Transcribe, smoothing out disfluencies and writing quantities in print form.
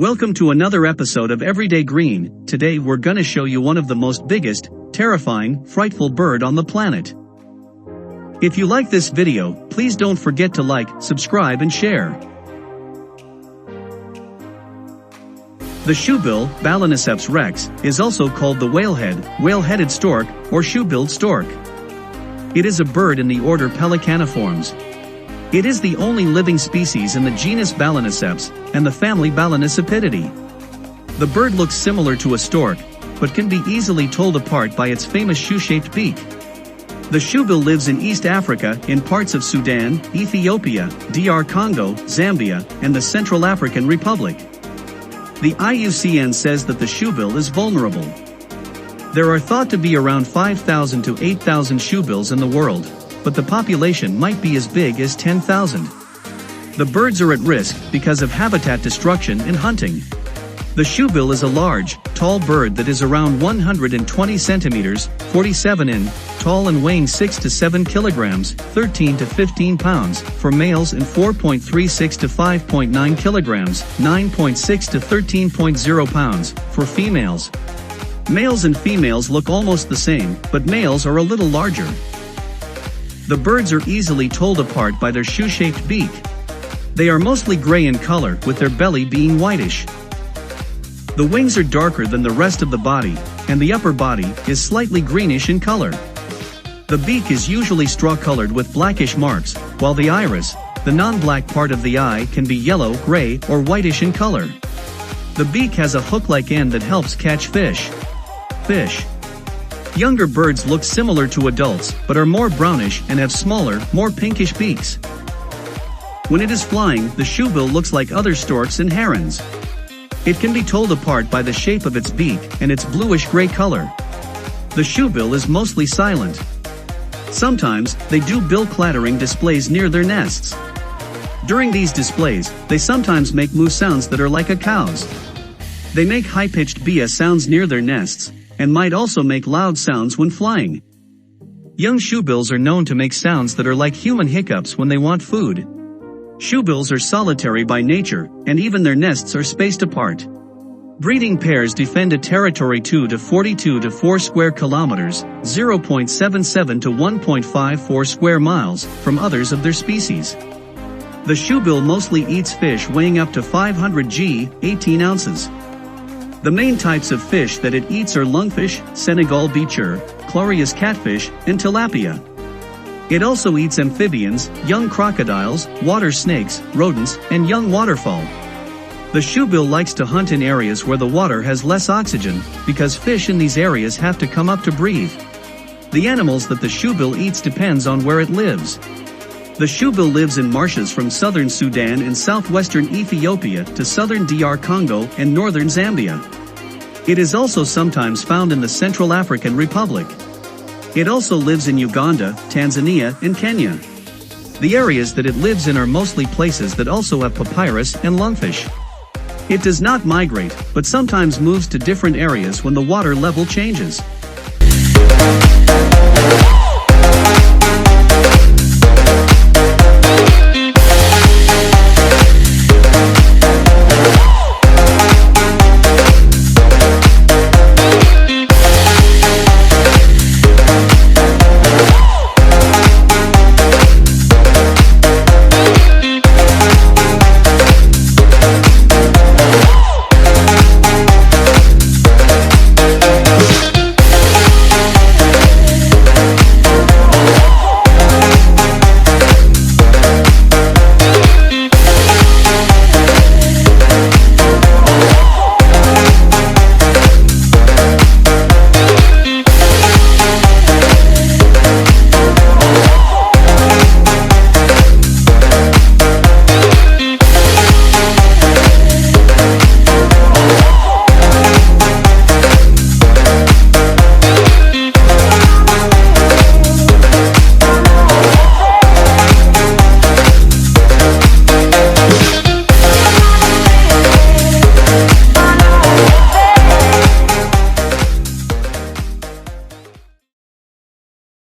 Welcome to another episode of Everyday Green. Today we're gonna show you one of the most biggest, terrifying, frightful bird on the planet. If you like this video, please don't forget to like, subscribe and share. The Shoebill, Balaeniceps rex, is also called the whale-headed stork, or Shoebill stork. It is a bird in the order Pelecaniformes. It is the only living species in the genus Balaeniceps, and the family Balaenicipidae. The bird looks similar to a stork, but can be easily told apart by its famous shoe-shaped beak. The shoebill lives in East Africa, in parts of Sudan, Ethiopia, DR Congo, Zambia, and the Central African Republic. The IUCN says that the shoebill is vulnerable. There are thought to be around 5,000 to 8,000 shoebills in the world, but the population might be as big as 10,000. The birds are at risk because of habitat destruction and hunting. The shoebill is a large, tall bird that is around 120 centimeters, 47 in, tall and weighing 6 to 7 kilograms, 13 to 15 pounds, for males and 4.36 to 5.9 kilograms, 9.6 to 13.0 pounds, for females. Males and females look almost the same, but males are a little larger. The birds are easily told apart by their shoe-shaped beak. They are mostly gray in color, with their belly being whitish. The wings are darker than the rest of the body, and the upper body is slightly greenish in color. The beak is usually straw-colored with blackish marks, while the iris, the non-black part of the eye, can be yellow, gray, or whitish in color. The beak has a hook-like end that helps catch fish. Younger birds look similar to adults, but are more brownish and have smaller, more pinkish beaks. When it is flying, the shoebill looks like other storks and herons. It can be told apart by the shape of its beak and its bluish-gray color. The shoebill is mostly silent. Sometimes, they do bill-clattering displays near their nests. During these displays, they sometimes make moo sounds that are like a cow's. They make high-pitched bia sounds near their nests, and might also make loud sounds when flying. Young shoebills are known to make sounds that are like human hiccups when they want food. Shoebills are solitary by nature, and even their nests are spaced apart. Breeding pairs defend a territory 2 to 42 to 4 square kilometers, 0.77 to 1.54 square miles, from others of their species. The shoebill mostly eats fish weighing up to 500 g, 18 ounces. The main types of fish that it eats are lungfish, Senegal beacher, Clarias catfish, and tilapia. It also eats amphibians, young crocodiles, water snakes, rodents, and young waterfowl. The shoebill likes to hunt in areas where the water has less oxygen, because fish in these areas have to come up to breathe. The animals that the shoebill eats depends on where it lives. The shoebill lives in marshes from southern Sudan and southwestern Ethiopia to southern DR Congo and northern Zambia. It is also sometimes found in the Central African Republic. It also lives in Uganda, Tanzania, and Kenya. The areas that it lives in are mostly places that also have papyrus and lungfish. It does not migrate, but sometimes moves to different areas when the water level changes.